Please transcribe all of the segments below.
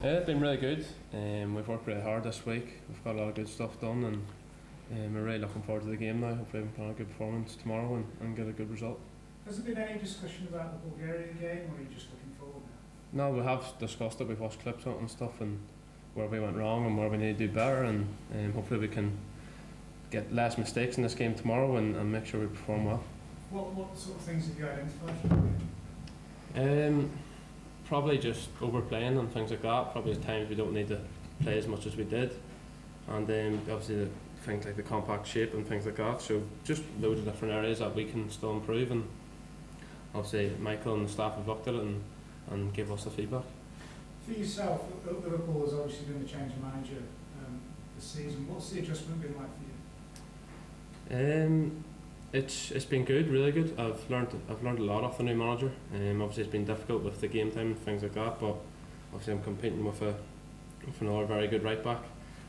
Yeah, it's been really good. We've worked really hard this week. We've got a lot of good stuff done, and we're really looking forward to the game now. Hopefully, we can put on a good performance tomorrow and get a good result. Has there been any discussion about the Bulgaria game, or are you just looking forward now? No, we have discussed it. We've watched clips on it and stuff, and where we went wrong and where we need to do better, and hopefully we can get less mistakes in this game tomorrow and make sure we perform well. What sort of things have you identified for you? Probably just overplaying and things like that. Probably at times we don't need to play as much as we did, and obviously things like the compact shape and things like that. So just loads of different areas that we can still improve, and obviously Michael and the staff have looked at it and give us the feedback. For yourself, Liverpool has obviously been the change of manager this season. What's the adjustment been like for you? It's been good, really good. I've learned a lot off the new manager. Obviously it's been difficult with the game time and things like that, but obviously I'm competing with another very good right back,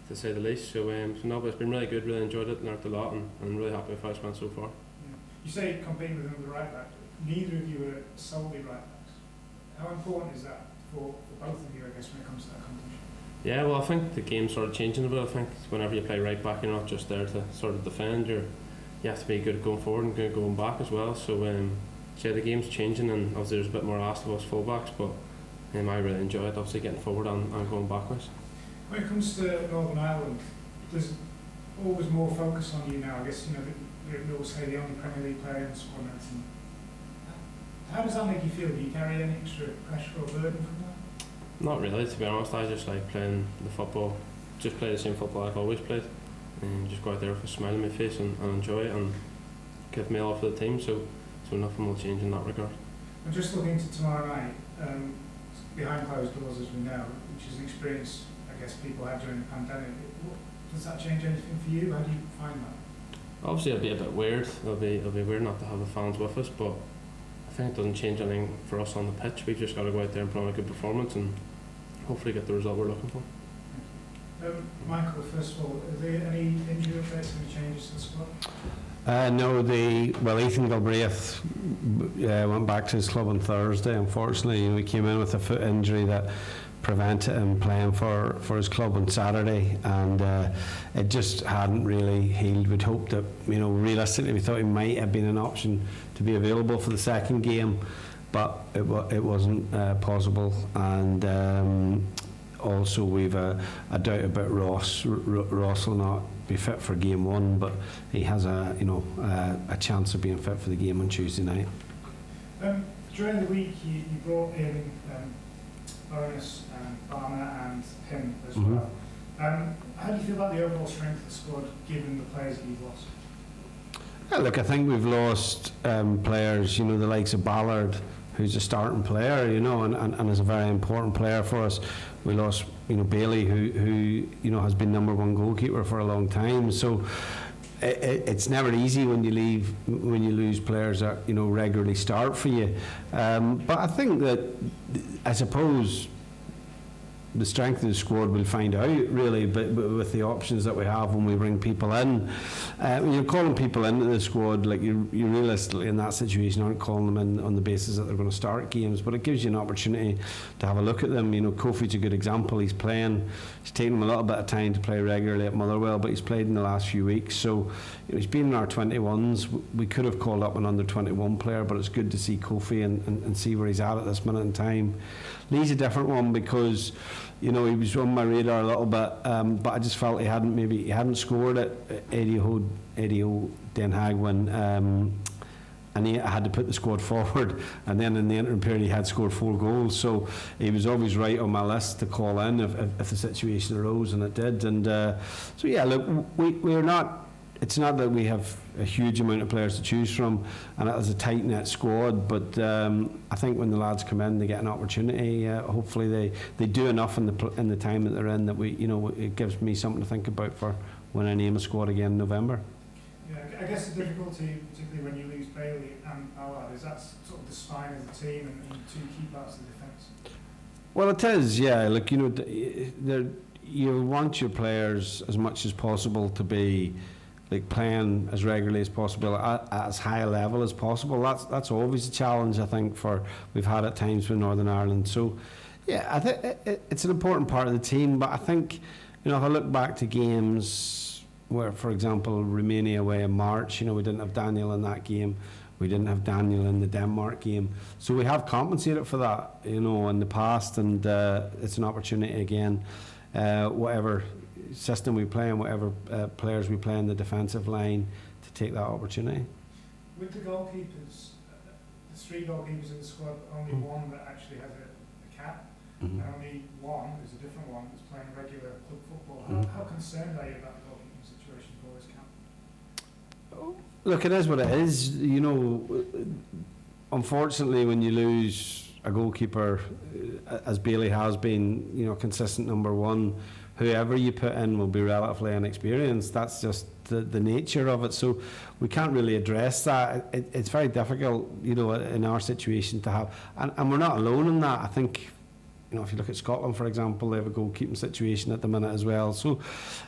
to say the least. So no, but it's been really good. Really enjoyed it, learned a lot, and I'm really happy with how it's went so far. Yeah. You say competing with another right back. Neither of you are solely right backs. How important is that for both of you, I guess, when it comes to that competition? Yeah, well, I think the game's sort of changing a bit. I think whenever you play right back, you're not just there to sort of defend. You have to be good at going forward and good at going back as well. So yeah, the game's changing, and obviously there's a bit more asked of us fullbacks, but I really enjoy it, obviously getting forward and going backwards. When it comes to Northern Ireland, there's always more focus on you now. I guess we always say the only Premier League player in the squad. And how does that make you feel? Do you carry any extra pressure or burden from that? Not really, to be honest. I just like playing the football, just play the same football I've always played. And just go out there with a smile on my face and enjoy it and give me all for the team, so nothing will change in that regard. I'm just looking to tomorrow night, behind closed doors as we know, which is an experience I guess people had during the pandemic. Does that change anything for you? How do you find that? Obviously it'll be a bit weird. It'll be weird not to have the fans with us, but I think it doesn't change anything for us on the pitch. We've just got to go out there and put on a good performance and hopefully get the result we're looking for. Michael, first of all, are there any injury updates, any changes to the squad? No, Ethan Galbraith went back to his club on Thursday. Unfortunately, he came in with a foot injury that prevented him playing for his club on Saturday, and it just hadn't really healed. We'd hoped that, realistically, we thought he might have been an option to be available for the second game, but it wasn't possible, and also we've a doubt about Ross. Ross will not be fit for game one, but he has a chance of being fit for the game on Tuesday night. During the week you brought in Baroness and Barner and him as well. How do you feel about the overall strength of the squad given the players that you've lost? Yeah, look, I think we've lost players, the likes of Ballard, who's a starting player, and is a very important player for us. We lost, Bailey, who has been #1 goalkeeper for a long time. So it's never easy when you lose players that regularly start for you. But I think that, I suppose, the strength of the squad we'll find out, really, but with the options that we have when we bring people in. When you're calling people into the squad, like you realistically in that situation aren't calling them in on the basis that they're going to start games, but it gives you an opportunity to have a look at them. Kofi's a good example. He's taken him a little bit of time to play regularly at Motherwell, but he's played in the last few weeks, so he's been in our 21s. We could have called up an under 21 player, but it's good to see Kofi and see where he's at this minute in time. Lee's a different one because he was on my radar a little bit, but I just felt he hadn't scored at Eddie Den Haag when and I had to put the squad forward, and then in the interim period he had scored 4 goals, so he was always right on my list to call in if the situation arose, and it did. And so yeah, look, we're not, it's not that we have a huge amount of players to choose from, and it is a tight knit squad, but I think when the lads come in, they get an opportunity. Hopefully they do enough in the time that they're in that it gives me something to think about for when I name a squad again in November. Yeah, I guess the difficulty, particularly when you lose Bailey and Ballard, is that's sort of the spine of the team and 2 key parts of the defence. Well, it is, yeah. Look, you want your players as much as possible to be playing as regularly as possible at as high a level as possible. That's always a challenge, I think, we've had at times with Northern Ireland. So Yeah, I think it's an important part of the team, but I think, if I look back to games where, for example, Romania away in March, we didn't have Daniel in that game. We didn't have Daniel in the Denmark game. So we have compensated for that, in the past, and it's an opportunity again. Whatever system we play and whatever players we play in the defensive line, to take that opportunity. With the goalkeepers, the 3 goalkeepers in the squad, only one that actually has a cap, and only one, there's a different one, that's playing regular club football. How concerned are you about the goalkeeping situation for this camp? Look, it is what it is. Unfortunately, when you lose a goalkeeper, as Bailey has been, consistent number one, whoever you put in will be relatively inexperienced. That's just the nature of it. So we can't really address that. It's very difficult, in our situation to have, and we're not alone in that. I think, if you look at Scotland, for example, they have a goalkeeping situation at the minute as well. So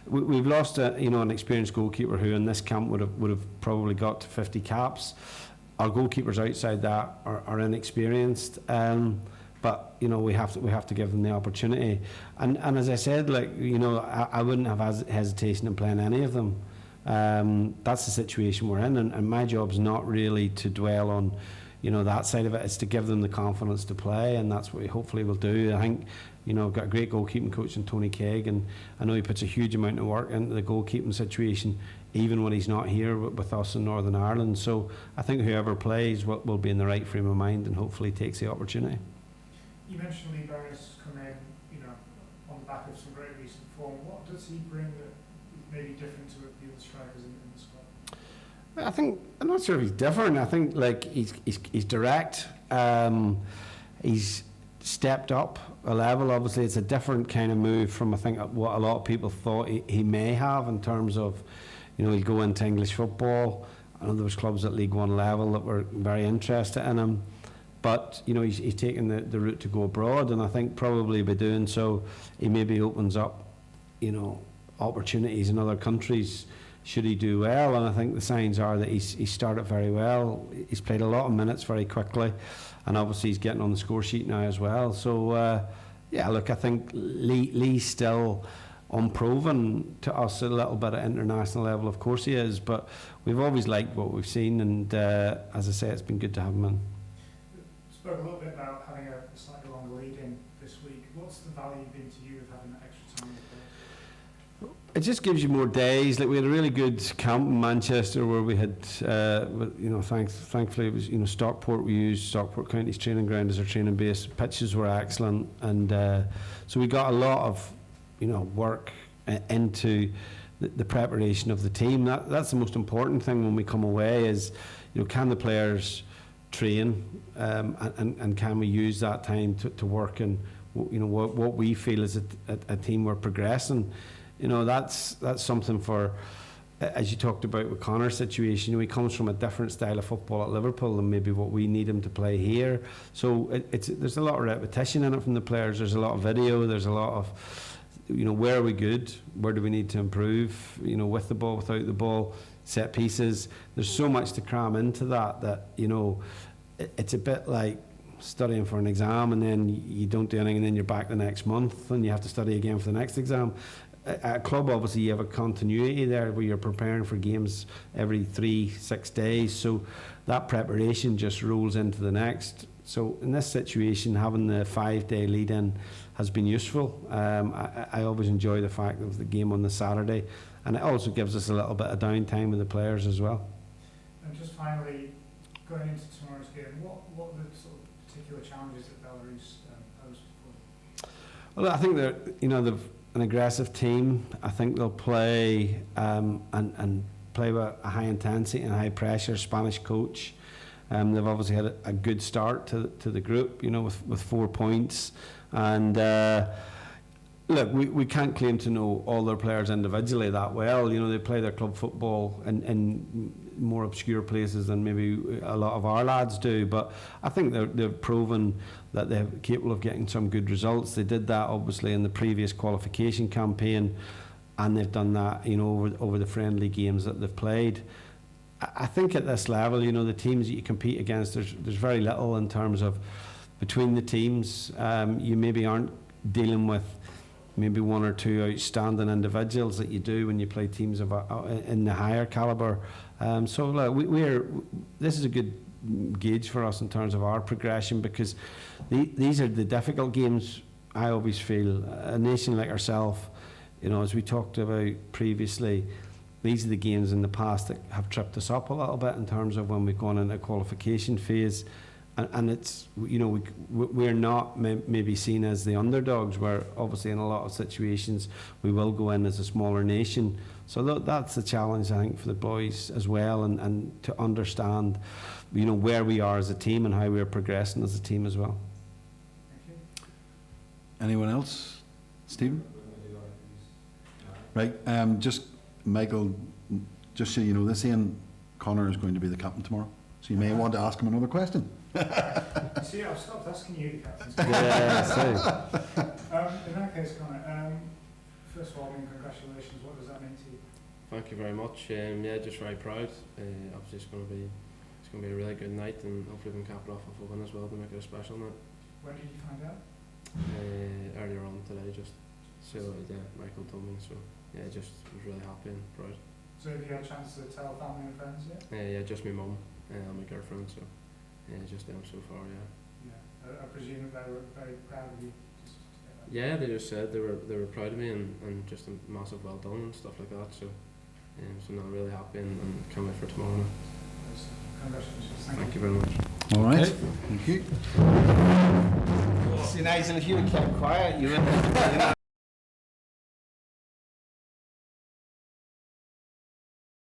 we've lost an experienced goalkeeper who in this camp would have probably got to 50 caps. Our goalkeepers outside that are inexperienced, but we have to give them the opportunity. And as I said, I wouldn't have hesitation in playing any of them. That's the situation we're in, and my job's not really to dwell on that side of it. It's to give them the confidence to play, and that's what we hopefully will do. I think I've got a great goalkeeping coach in Tony Keig, and I know he puts a huge amount of work into the goalkeeping situation, even when he's not here with us in Northern Ireland. So I think whoever plays will be in the right frame of mind and hopefully takes the opportunity. You mentioned Lee Burns has come in, on the back of some very recent form. What does he bring that may be different to the other strikers in the squad? I'm not sure if he's different. I think he's direct. He's stepped up a level. Obviously, it's a different kind of move from what a lot of people thought he may have in terms of, he'll go into English football. I know there was clubs at League One level that were very interested in him, but he's taken the route to go abroad, and I think probably by doing so, he maybe opens up, opportunities in other countries should he do well. And I think the signs are that he's started very well. He's played a lot of minutes very quickly, and obviously he's getting on the score sheet now as well. So I think Lee's still unproven to us at a little bit at international level. Of course he is, but we've always liked what we've seen, and as I say, it's been good to have him in. Spoke a little bit about having a slightly longer lead in this week. What's the value been to you of having that extra time with players? It just gives you more days. We had a really good camp in Manchester where we had, thankfully it was, Stockport. We used Stockport County's training ground as our training base. Pitches were excellent, and so we got a lot of, work into the preparation of the team. That's the most important thing when we come away is, can the players train, and can we use that time to work and what we feel is a team we're progressing. That's something for, as you talked about with Conor's situation. He comes from a different style of football at Liverpool than maybe what we need him to play here. So there's a lot of repetition in it from the players. There's a lot of video. There's a lot of, where are we good? Where do we need to improve? With the ball, without the ball, set pieces. There's so much to cram into that it's a bit like studying for an exam, and then you don't do anything, and then you're back the next month and you have to study again for the next exam. At a club, obviously, you have a continuity there where you're preparing for games every 3-6 days, so that preparation just rolls into the next. So in this situation, having the 5-day lead-in has been useful. I always enjoy the fact of the game on the Saturday, and it also gives us a little bit of downtime with the players as well. And just finally, going into tomorrow's game, what are the sort of particular challenges that Belarus pose for? Well, I think they've an aggressive team. I think they'll play and play with a high intensity and high pressure. Spanish coach. They've obviously had a good start to the group, with 4 points. And look, we can't claim to know all their players individually that well. They play their club football in more obscure places than maybe a lot of our lads do. But I think they've proven that they're capable of getting some good results. They did that obviously in the previous qualification campaign, and they've done that, over the friendly games that they've played. I think at this level, the teams that you compete against, there's very little in terms of between the teams, you maybe aren't dealing with maybe one or two outstanding individuals that you do when you play teams of in the higher caliber. So look, this is a good gauge for us in terms of our progression, because these are the difficult games. I always feel a nation like ourselves, you know, as we talked about previously, these are the games in the past that have tripped us up a little bit in terms of when we've gone into a qualification phase. And it's, you know, we're not maybe seen as the underdogs, where obviously in a lot of situations we will go in as a smaller nation. So that's the challenge, I think, for the boys as well, and to understand, you know, where we are as a team and how we're progressing as a team as well. Thank you. Anyone else? Stephen? Right, just Michael, just so you know this, Ian, Conor is going to be the captain tomorrow, so you may want to ask him another question. See, I've stopped asking you, captain. Yeah, so. In that case, Conor, first of all, congratulations. What does that mean to you? Thank you very much. Yeah, just very proud. Obviously, it's going to be a really good night, and hopefully we can cap it off with a win as well to make it a special night. When did you find out? Earlier on today, just so yeah, Michael told me. So yeah, just was really happy and proud. So have you had a chance to tell family and friends yet? Yeah, just my mum and my girlfriend. So yeah, just them so far. Yeah. Yeah, I presume that they were very proud of you. Yeah, they just said they were proud of me and just a massive well done and stuff like that. So so now I'm really happy and can't wait for tomorrow night. Congratulations. Thank you very much. All right, Okay. thank you. See, now, if you would kept quiet, you would.